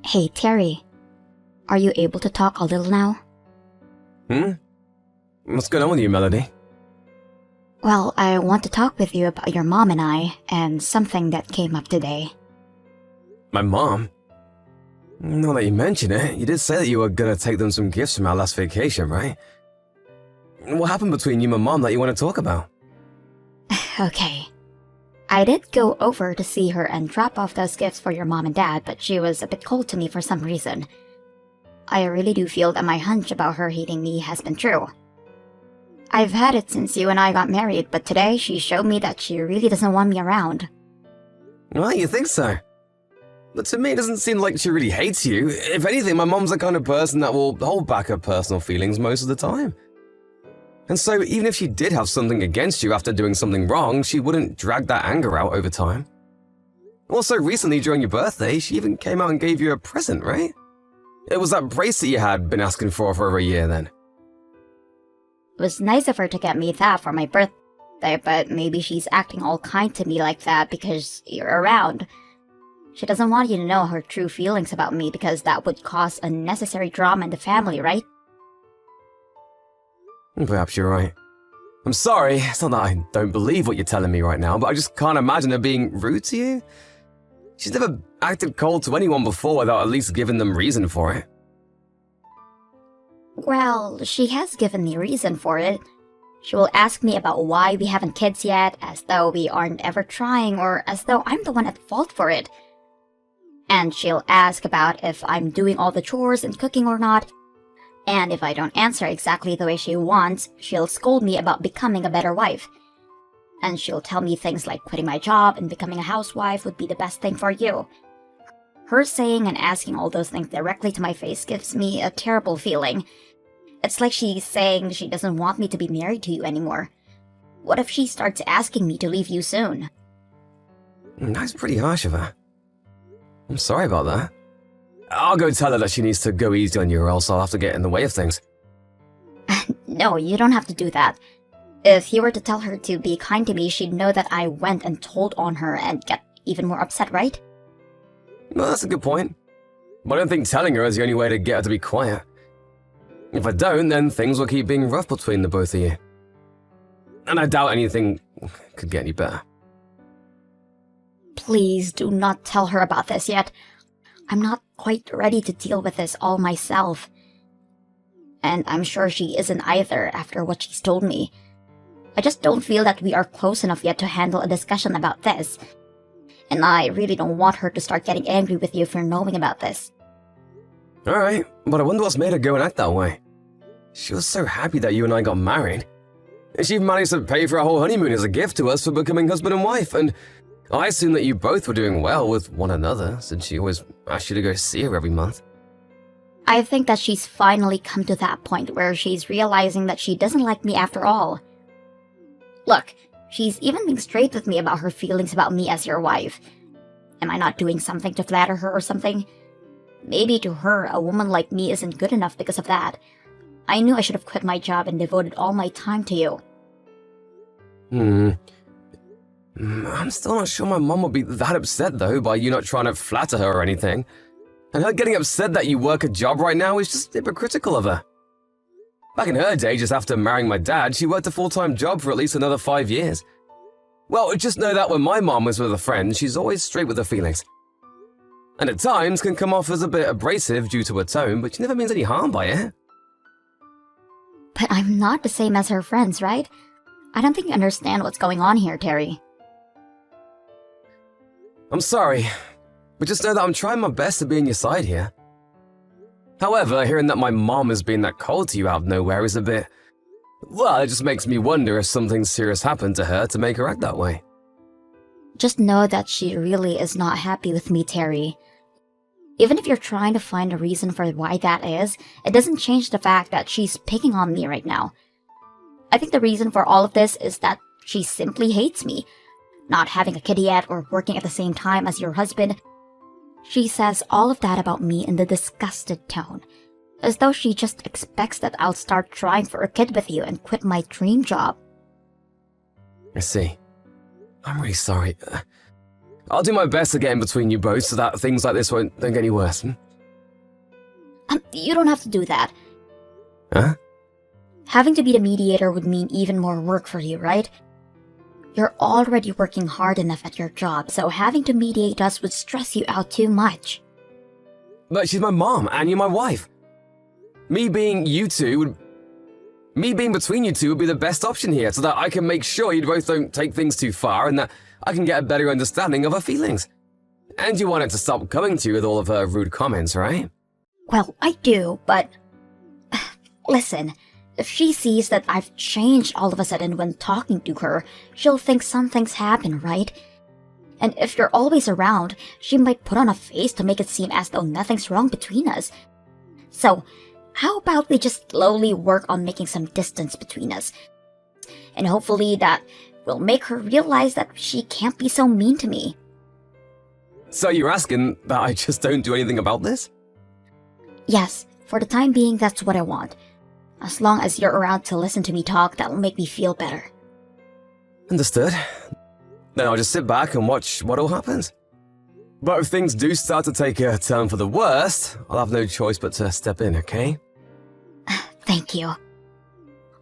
Hey, Terry. Are you able to talk a little now? What's going on with you, Melody? Well, I want to talk with you about your mom and I, and something that came up today. My mom? Now that you mention it, you did say that you were gonna take them some gifts from our last vacation, right? What happened between you and my mom that you want to talk about? Okay. I did go over to see her and drop off those gifts for your mom and dad, but she was a bit cold to me for some reason. I really do feel that my hunch about her hating me has been true. I've had it since you and I got married, but today she showed me that she really doesn't want me around. Well, you think so? But to me, it doesn't seem like she really hates you. If anything, my mom's the kind of person that will hold back her personal feelings most of the time. And so, even if she did have something against you after doing something wrong, she wouldn't drag that anger out over time. Also, recently during your birthday, she even came out and gave you a present, right? It was that bracelet you had been asking for over a year then. It was nice of her to get me that for my birthday, but maybe she's acting all kind to me like that because you're around. She doesn't want you to know her true feelings about me because that would cause unnecessary drama in the family, right? Perhaps you're right. I'm sorry, it's not that I don't believe what you're telling me right now, but I just can't imagine her being rude to you. She's never acted cold to anyone before without at least giving them reason for it. Well, she has given me reason for it. She will ask me about why we haven't kids yet, as though we aren't ever trying, or as though I'm the one at fault for it. And she'll ask about if I'm doing all the chores and cooking or not. And if I don't answer exactly the way she wants, she'll scold me about becoming a better wife. And she'll tell me things like quitting my job and becoming a housewife would be the best thing for you. Her saying and asking all those things directly to my face gives me a terrible feeling. It's like she's saying she doesn't want me to be married to you anymore. What if she starts asking me to leave you soon? That's pretty harsh of her. I'm sorry about that. I'll go tell her that she needs to go easy on you or else I'll have to get in the way of things. No, you don't have to do that. If you were to tell her to be kind to me, she'd know that I went and told on her and get even more upset, right? Well, that's a good point. But I don't think telling her is the only way to get her to be quiet. If I don't, then things will keep being rough between the both of you. And I doubt anything could get any better. Please do not tell her about this yet. I'm not quite ready to deal with this all myself. And I'm sure she isn't either after what she's told me. I just don't feel that we are close enough yet to handle a discussion about this. And I really don't want her to start getting angry with you for knowing about this. Alright, but I wonder what's made her go and act that way. She was so happy that you and I got married. And she even managed to pay for a whole honeymoon as a gift to us for becoming husband and wife, and I assume that you both were doing well with one another, since she always asked you to go see her every month. I think that she's finally come to that point where she's realizing that she doesn't like me after all. Look, she's even being straight with me about her feelings about me as your wife. Am I not doing something to flatter her or something? Maybe to her, a woman like me isn't good enough because of that. I knew I should have quit my job and devoted all my time to you. I'm still not sure my mom would be that upset, though, by you not trying to flatter her or anything. And her getting upset that you work a job right now is just hypocritical of her. Back in her day, just after marrying my dad, she worked a full-time job for at least another 5 years. Well, just know that when my mom was with a friend, she's always straight with her feelings. And at times can come off as a bit abrasive due to her tone, but she never means any harm by it. But I'm not the same as her friends, right? I don't think you understand what's going on here, Terry. I'm sorry, but just know that I'm trying my best to be on your side here. However, hearing that my mom has been that cold to you out of nowhere is a bit... Well, it just makes me wonder if something serious happened to her to make her act that way. Just know that she really is not happy with me, Terry. Even if you're trying to find a reason for why that is, it doesn't change the fact that she's picking on me right now. I think the reason for all of this is that she simply hates me. Not having a kid yet or working at the same time as your husband. She says all of that about me in the disgusted tone, as though she just expects that I'll start trying for a kid with you and quit my dream job. I see. I'm really sorry. I'll do my best to get in between you both so that things like this don't get any worse. You don't have to do that. Huh? Having to be the mediator would mean even more work for you, right? You're already working hard enough at your job, so having to mediate us would stress you out too much. But she's my mom, and you're my wife. Me being between you two would be the best option here, so that I can make sure you both don't take things too far, and that I can get a better understanding of her feelings. And you want her to stop coming to you with all of her rude comments, right? Well, I do, but... Listen, if she sees that I've changed all of a sudden when talking to her, she'll think something's happened, right? And if you're always around, she might put on a face to make it seem as though nothing's wrong between us. So, how about we just slowly work on making some distance between us? And hopefully that will make her realize that she can't be so mean to me. So you're asking that I just don't do anything about this? Yes, for the time being, that's what I want. As long as you're around to listen to me talk, that'll make me feel better. Understood. Then I'll just sit back and watch what all happens. But if things do start to take a turn for the worst, I'll have no choice but to step in, okay? Thank you.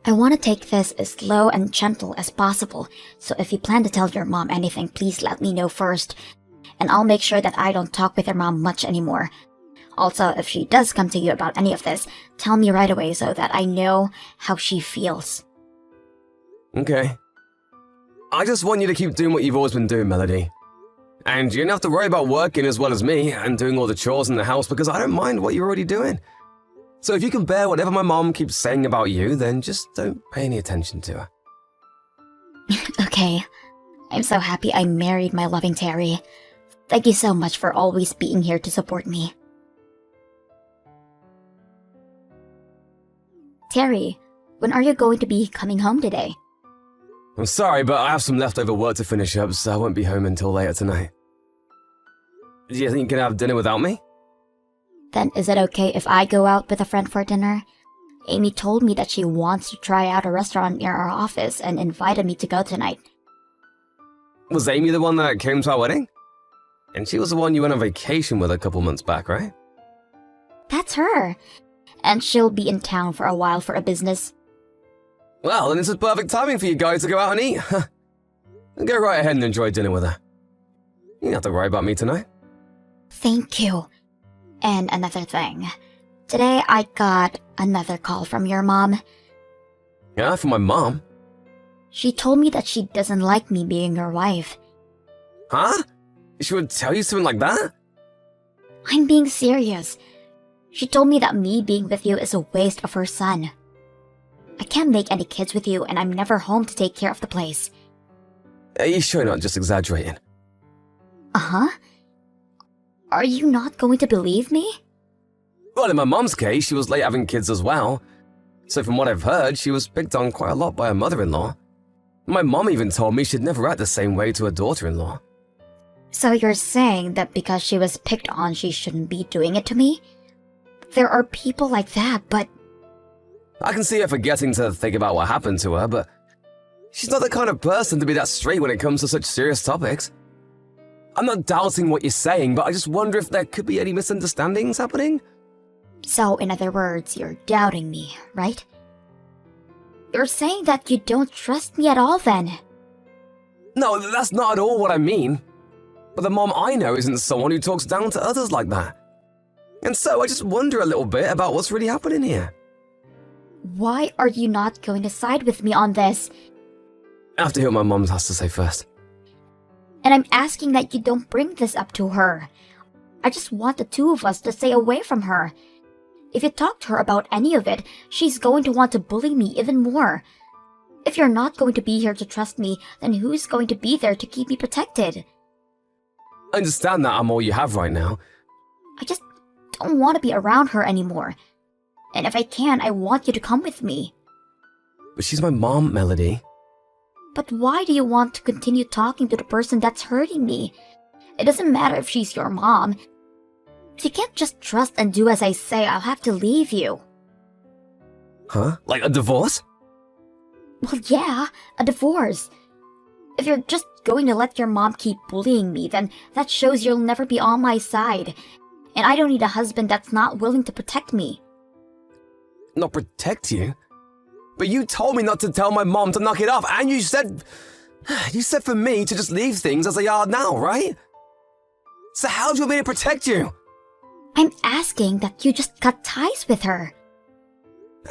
I want to take this as slow and gentle as possible, so if you plan to tell your mom anything, please let me know first. And I'll make sure that I don't talk with your mom much anymore. Also, if she does come to you about any of this, tell me right away so that I know how she feels. Okay. I just want you to keep doing what you've always been doing, Melody. And you don't have to worry about working as well as me and doing all the chores in the house because I don't mind what you're already doing. So if you can bear whatever my mom keeps saying about you, then just don't pay any attention to her. Okay. I'm so happy I married my loving Terry. Thank you so much for always being here to support me. Terry, when are you going to be coming home today? I'm sorry, but I have some leftover work to finish up, so I won't be home until later tonight. Do you think you can have dinner without me? Then is it okay if I go out with a friend for dinner? Amy told me that she wants to try out a restaurant near our office and invited me to go tonight. Was Amy the one that came to our wedding? And she was the one you went on vacation with a couple months back, right? That's her. And she'll be in town for a while for a business. Well, then this is perfect timing for you guys to go out and eat. Go right ahead and enjoy dinner with her. You don't have to worry about me tonight. Thank you. And another thing. Today I got another call from your mom. Yeah, from my mom? She told me that she doesn't like me being your wife. Huh? She would tell you something like that? I'm being serious. She told me that me being with you is a waste of her son. I can't make any kids with you, and I'm never home to take care of the place. Are you sure you're not just exaggerating? Uh-huh. Are you not going to believe me? Well, in my mom's case, she was late having kids as well. So from what I've heard, she was picked on quite a lot by her mother-in-law. My mom even told me she'd never act the same way to her daughter-in-law. So you're saying that because she was picked on, she shouldn't be doing it to me? There are people like that, but... I can see her forgetting to think about what happened to her, but she's not the kind of person to be that straight when it comes to such serious topics. I'm not doubting what you're saying, but I just wonder if there could be any misunderstandings happening. So, in other words, you're doubting me, right? You're saying that you don't trust me at all then? No, that's not at all what I mean. But the mom I know isn't someone who talks down to others like that. And so I just wonder a little bit about what's really happening here. Why are you not going to side with me on this? I have to hear what my mom has to say first. And I'm asking that you don't bring this up to her. I just want the two of us to stay away from her. If you talk to her about any of it, she's going to want to bully me even more. If you're not going to be here to trust me, then who's going to be there to keep me protected? I understand that I'm all you have right now. I just don't want to be around her anymore. And if I can, I want you to come with me. But she's my mom, Melody. But why do you want to continue talking to the person that's hurting me? It doesn't matter if she's your mom. If you can't just trust and do as I say, I'll have to leave you. Huh? Like a divorce? Well, yeah, a divorce. If you're just going to let your mom keep bullying me, then that shows you'll never be on my side. and I don't need a husband that's not willing to protect me. Not protect you? But you told me not to tell my mom to knock it off, and you said for me to just leave things as they are now, right? So how do you want me to protect you? I'm asking that you just cut ties with her.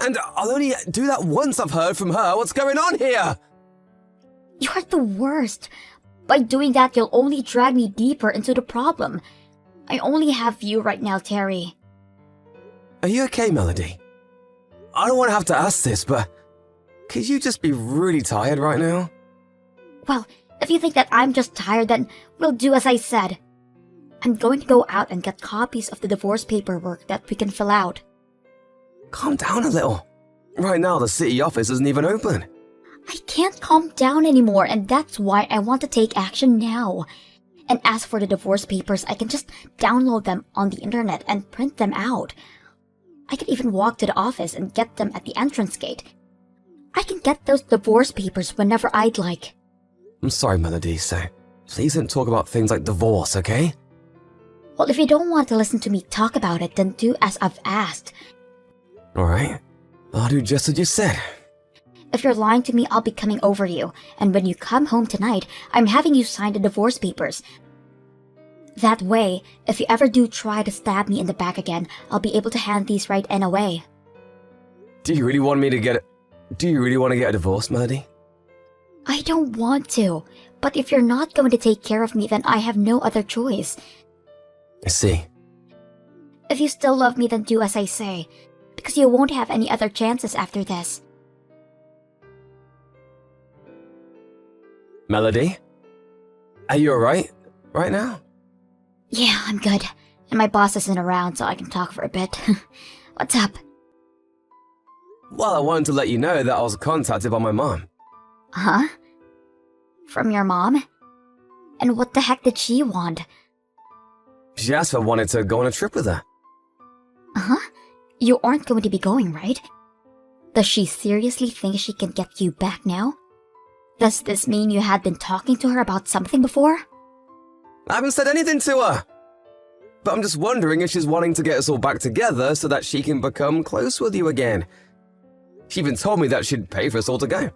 And I'll only do that once I've heard from her. What's going on here? You're the worst. By doing that, you'll only drag me deeper into the problem. I only have you right now, Terry. Are you okay, Melody? I don't want to have to ask this, but could you just be really tired right now? Well, if you think that I'm just tired, then we'll do as I said. I'm going to go out and get copies of the divorce paperwork that we can fill out. Calm down a little. Right now, the city office isn't even open. I can't calm down anymore, and that's why I want to take action now. And as for the divorce papers, I can just download them on the internet and print them out. I could even walk to the office and get them at the entrance gate. I can get those divorce papers whenever I'd like. I'm sorry, Melody, so please don't talk about things like divorce, okay? Well, if you don't want to listen to me talk about it, then do as I've asked. Alright, I'll do just as you said. If you're lying to me, I'll be coming over you, and when you come home tonight, I'm having you sign the divorce papers. That way, if you ever do try to stab me in the back again, I'll be able to hand these right in away. Do you really want to get a divorce, Melody? I don't want to, but if you're not going to take care of me, then I have no other choice. I see. If you still love me, then do as I say, because you won't have any other chances after this. Melody? Are you alright right now? Yeah, I'm good. And my boss isn't around, so I can talk for a bit. What's up? Well, I wanted to let you know that I was contacted by my mom. Huh? From your mom? And what the heck did she want? She asked if I wanted to go on a trip with her. Uh-huh. You aren't going to be going, right? Does she seriously think she can get you back now? Does this mean you had been talking to her about something before? I haven't said anything to her. But I'm just wondering if she's wanting to get us all back together so that she can become close with you again. She even told me that she'd pay for us all to go.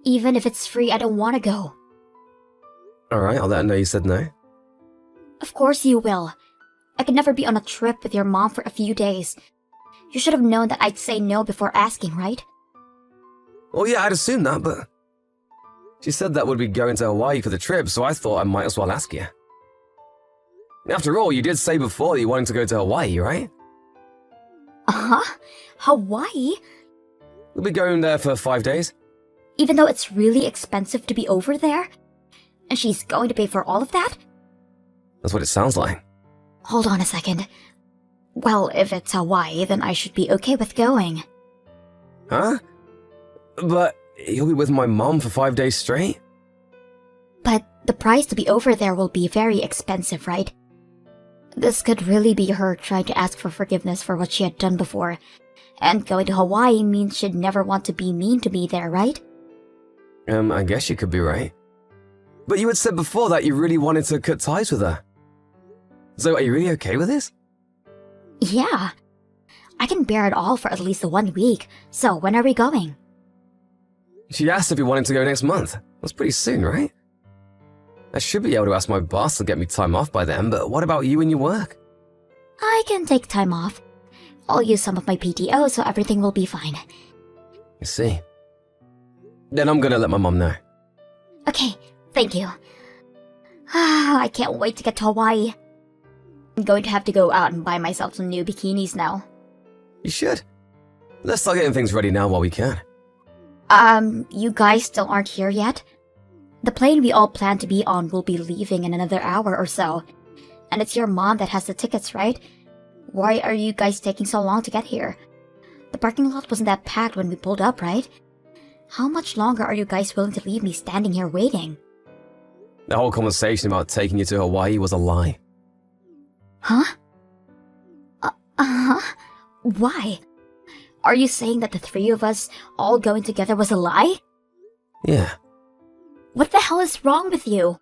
Even if it's free, I don't want to go. Alright, I'll let her know you said no. Of course you will. I could never be on a trip with your mom for a few days. You should have known that I'd say no before asking, right? Well, yeah, I'd assumed that, but she said that would be going to Hawaii for the trip, so I thought I might as well ask you. After all, you did say before that you wanted to go to Hawaii, right? Uh-huh? Hawaii? We'll be going there for 5 days. Even though it's really expensive to be over there? And she's going to pay for all of that? That's what it sounds like. Hold on a second. Well, if it's Hawaii, then I should be okay with going. Huh? But you'll be with my mom for 5 days straight? But the price to be over there will be very expensive, right? This could really be her trying to ask for forgiveness for what she had done before. And going to Hawaii means she'd never want to be mean to me there, right? I guess you could be right. But you had said before that you really wanted to cut ties with her. So are you really okay with this? Yeah. I can bear it all for at least 1 week. So when are we going? She asked if you wanted to go next month. That's pretty soon, right? I should be able to ask my boss to get me time off by then, but what about you and your work? I can take time off. I'll use some of my PTO so everything will be fine. I see. Then I'm gonna let my mom know. Okay, thank you. I can't wait to get to Hawaii. I'm going to have to go out and buy myself some new bikinis now. You should. Let's start getting things ready now while we can. You guys still aren't here yet? The plane we all plan to be on will be leaving in another hour or so. And it's your mom that has the tickets, right? Why are you guys taking so long to get here? The parking lot wasn't that packed when we pulled up, right? How much longer are you guys willing to leave me standing here waiting? The whole conversation about taking you to Hawaii was a lie. Huh? Uh-huh? Why? Are you saying that the three of us all going together was a lie? Yeah. What the hell is wrong with you?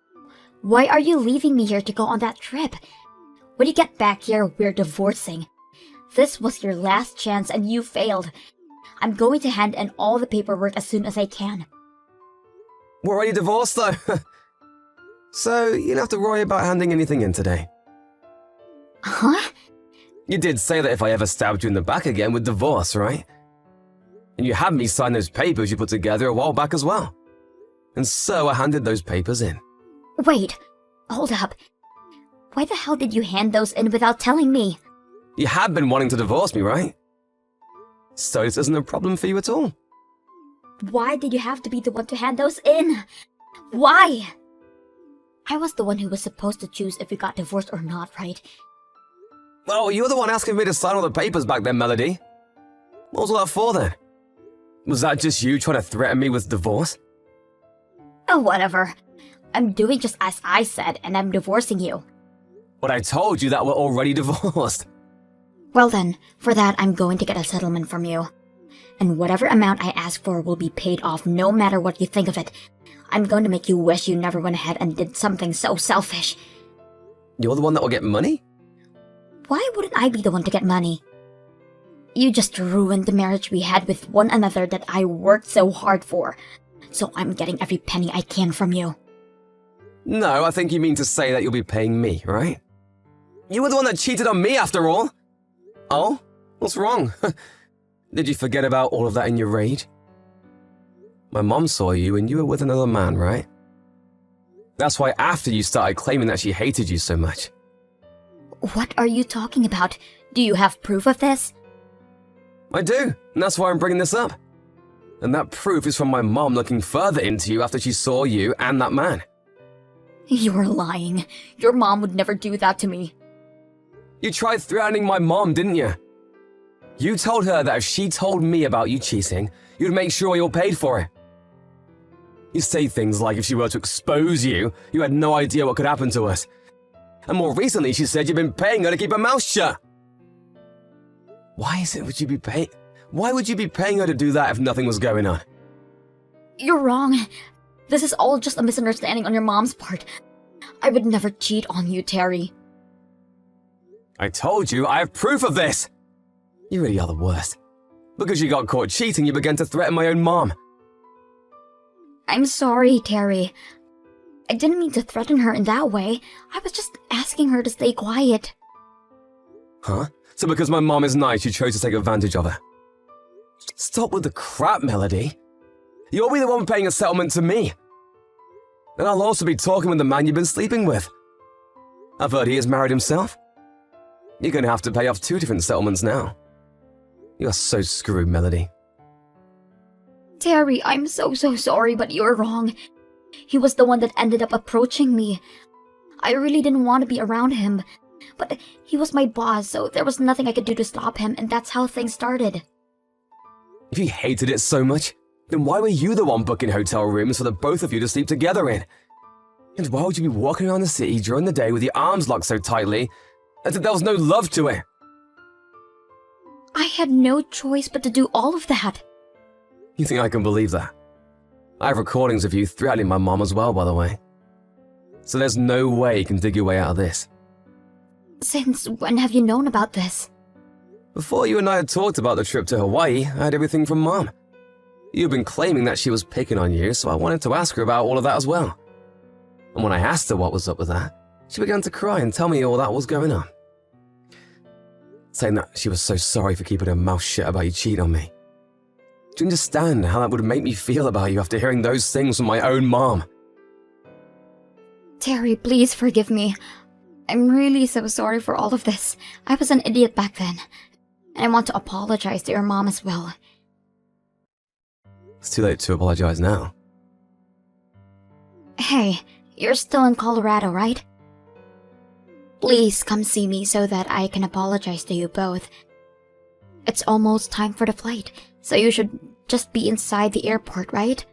Why are you leaving me here to go on that trip? When you get back here, we're divorcing. This was your last chance and you failed. I'm going to hand in all the paperwork as soon as I can. We're already divorced, though. So, you don't have to worry about handing anything in today. Huh? You did say that if I ever stabbed you in the back again, we'd divorce, right? And you had me sign those papers you put together a while back as well. And so I handed those papers in. Wait, hold up. Why the hell did you hand those in without telling me? You had been wanting to divorce me, right? So this isn't a problem for you at all. Why did you have to be the one to hand those in? Why? I was the one who was supposed to choose if we got divorced or not, right? Well, you were the one asking me to sign all the papers back then, Melody. What was all that for then? Was that just you trying to threaten me with divorce? Oh, whatever. I'm doing just as I said, and I'm divorcing you. But I told you that we're already divorced. Well then, for that I'm going to get a settlement from you. And whatever amount I ask for will be paid off no matter what you think of it. I'm going to make you wish you never went ahead and did something so selfish. You're the one that will get money? Why wouldn't I be the one to get money? You just ruined the marriage we had with one another that I worked so hard for. So I'm getting every penny I can from you. No, I think you mean to say that you'll be paying me, right? You were the one that cheated on me after all. Oh? What's wrong? Did you forget about all of that in your rage? My mom saw you and you were with another man, right? That's why after you started claiming that she hated you so much. What are you talking about? Do you have proof of this? I do, and that's why I'm bringing this up. And that proof is from my mom looking further into you after she saw you and that man. You're lying. Your mom would never do that to me. You tried threatening my mom, didn't you? You told her that if she told me about you cheating, you'd make sure you're paid for it. You say things like if she were to expose you, you had no idea what could happen to us. And more recently, she said you've been paying her to keep her mouth shut. Why would you be paying her to do that if nothing was going on? You're wrong. This is all just a misunderstanding on your mom's part. I would never cheat on you, Terry. I told you, I have proof of this! You really are the worst. Because you got caught cheating, you began to threaten my own mom. I'm sorry, Terry. I didn't mean to threaten her in that way. I was just asking her to stay quiet. Huh? So because my mom is nice, you chose to take advantage of her? Stop with the crap, Melody. You'll be the one paying a settlement to me. And I'll also be talking with the man you've been sleeping with. I've heard he is married himself. You're going to have to pay off 2 different settlements now. You're so screwed, Melody. Terry, I'm so sorry, but you're wrong. He was the one that ended up approaching me. I really didn't want to be around him. But he was my boss, so there was nothing I could do to stop him, and that's how things started. If you hated it so much, then why were you the one booking hotel rooms for the both of you to sleep together in? And why would you be walking around the city during the day with your arms locked so tightly as if there was no love to it? I had no choice but to do all of that. You think I can believe that? I have recordings of you threatening my mom as well, by the way. So there's no way you can dig your way out of this. Since when have you known about this? Before you and I had talked about the trip to Hawaii, I had everything from Mom. You've been claiming that she was picking on you, so I wanted to ask her about all of that as well. And when I asked her what was up with that, she began to cry and tell me all that was going on. Saying that she was so sorry for keeping her mouth shut about you cheating on me. Do you understand how that would make me feel about you after hearing those things from my own mom? Terry, please forgive me. I'm really so sorry for all of this. I was an idiot back then. And I want to apologize to your mom as well. It's too late to apologize now. Hey, you're still in Colorado, right? Please come see me so that I can apologize to you both. It's almost time for the flight, so you should just be inside the airport, right?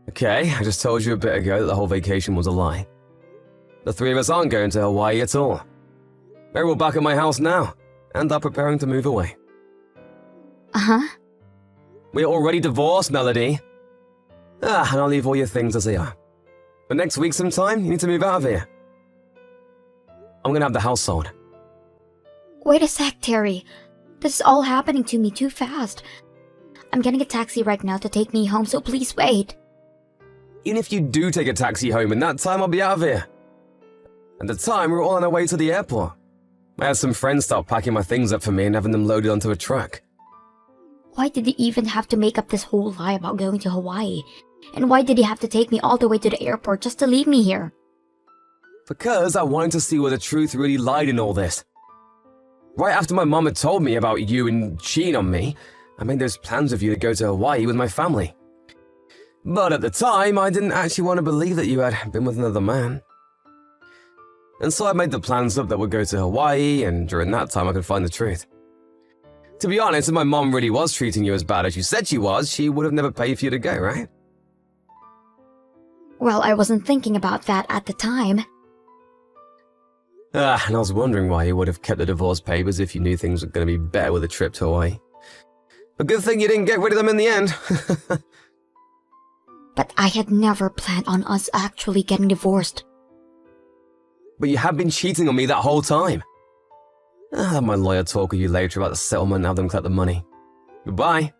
Okay, I just told you a bit ago that the whole vacation was a lie. The 3 of us aren't going to Hawaii at all. We're all back at my house now, and are preparing to move away. Uh-huh. We're already divorced, Melody. And I'll leave all your things as they are. But next week sometime, you need to move out of here. I'm gonna have the house sold. Wait a sec, Terry. This is all happening to me too fast. I'm getting a taxi right now to take me home, so please wait. Even if you do take a taxi home, in that time I'll be out of here. At the time, we were all on our way to the airport. I had some friends start packing my things up for me and having them loaded onto a truck. Why did he even have to make up this whole lie about going to Hawaii? And why did he have to take me all the way to the airport just to leave me here? Because I wanted to see where the truth really lied in all this. Right after my mom had told me about you and cheating on me, I made those plans with you to go to Hawaii with my family. But at the time, I didn't actually want to believe that you had been with another man. And so I made the plans up that we'd go to Hawaii, and during that time I could find the truth. To be honest, if my mom really was treating you as bad as you said she was, she would have never paid for you to go, right? Well, I wasn't thinking about that at the time. And I was wondering why you would have kept the divorce papers if you knew things were going to be better with a trip to Hawaii. But good thing you didn't get rid of them in the end. But I had never planned on us actually getting divorced. But you have been cheating on me that whole time. I'll have my lawyer talk with you later about the settlement and have them collect the money. Goodbye.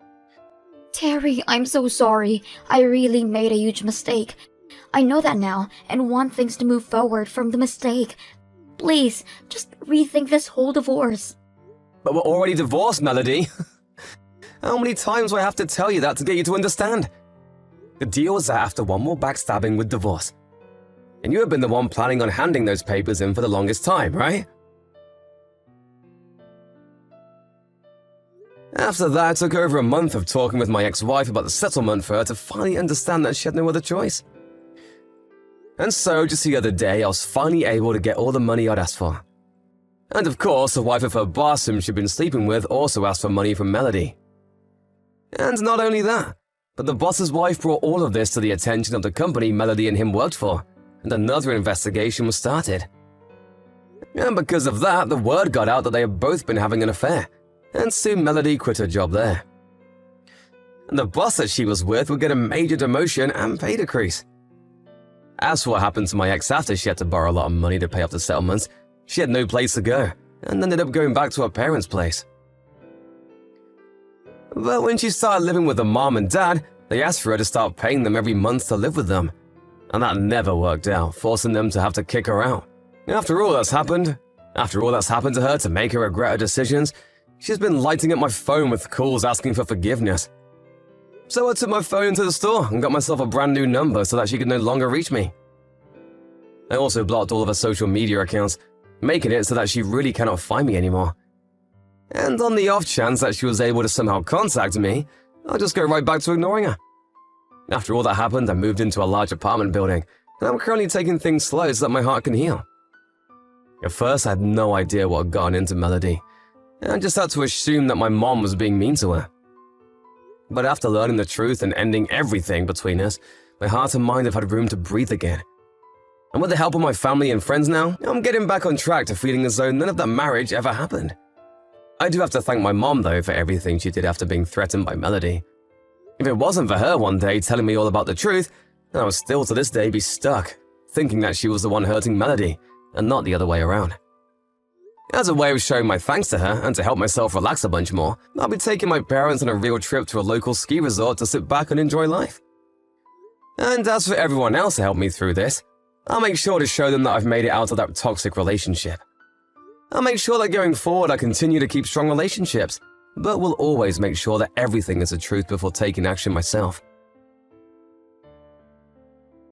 Terry, I'm so sorry. I really made a huge mistake. I know that now and want things to move forward from the mistake. Please, just rethink this whole divorce. But we're already divorced, Melody. How many times do I have to tell you that to get you to understand? The deal was that after one more backstabbing with divorce. And you have been the one planning on handing those papers in for the longest time, right? After that, it took over a month of talking with my ex-wife about the settlement for her to finally understand that she had no other choice. And so, just the other day, I was finally able to get all the money I'd asked for. And of course, the wife of her boss, whom she'd been sleeping with, also asked for money from Melody. And not only that, but the boss's wife brought all of this to the attention of the company Melody and him worked for, and another investigation was started. And because of that, the word got out that they had both been having an affair, and soon Melody quit her job there. And the boss that she was with would get a major demotion and pay decrease. As for what happened to my ex after she had to borrow a lot of money to pay off the settlements, she had no place to go, and ended up going back to her parents' place. But when she started living with her mom and dad, they asked for her to start paying them every month to live with them. And that never worked out, forcing them to have to kick her out. After all that's happened to her to make her regret her decisions, she's been lighting up my phone with calls asking for forgiveness. So I took my phone to the store and got myself a brand new number so that she could no longer reach me. I also blocked all of her social media accounts, making it so that she really cannot find me anymore. And on the off chance that she was able to somehow contact me, I'll just go right back to ignoring her. After all that happened, I moved into a large apartment building, and I'm currently taking things slow so that my heart can heal. At first, I had no idea what had gotten into Melody, and I just had to assume that my mom was being mean to her. But after learning the truth and ending everything between us, my heart and mind have had room to breathe again. And with the help of my family and friends now, I'm getting back on track to feeling as though none of that marriage ever happened. I do have to thank my mom, though, for everything she did after being threatened by Melody. If it wasn't for her one day telling me all about the truth, then I would still to this day be stuck, thinking that she was the one hurting Melody, and not the other way around. As a way of showing my thanks to her, and to help myself relax a bunch more, I'll be taking my parents on a real trip to a local ski resort to sit back and enjoy life. And as for everyone else to help me through this, I'll make sure to show them that I've made it out of that toxic relationship. I'll make sure that going forward I continue to keep strong relationships, but will always make sure that everything is the truth before taking action myself.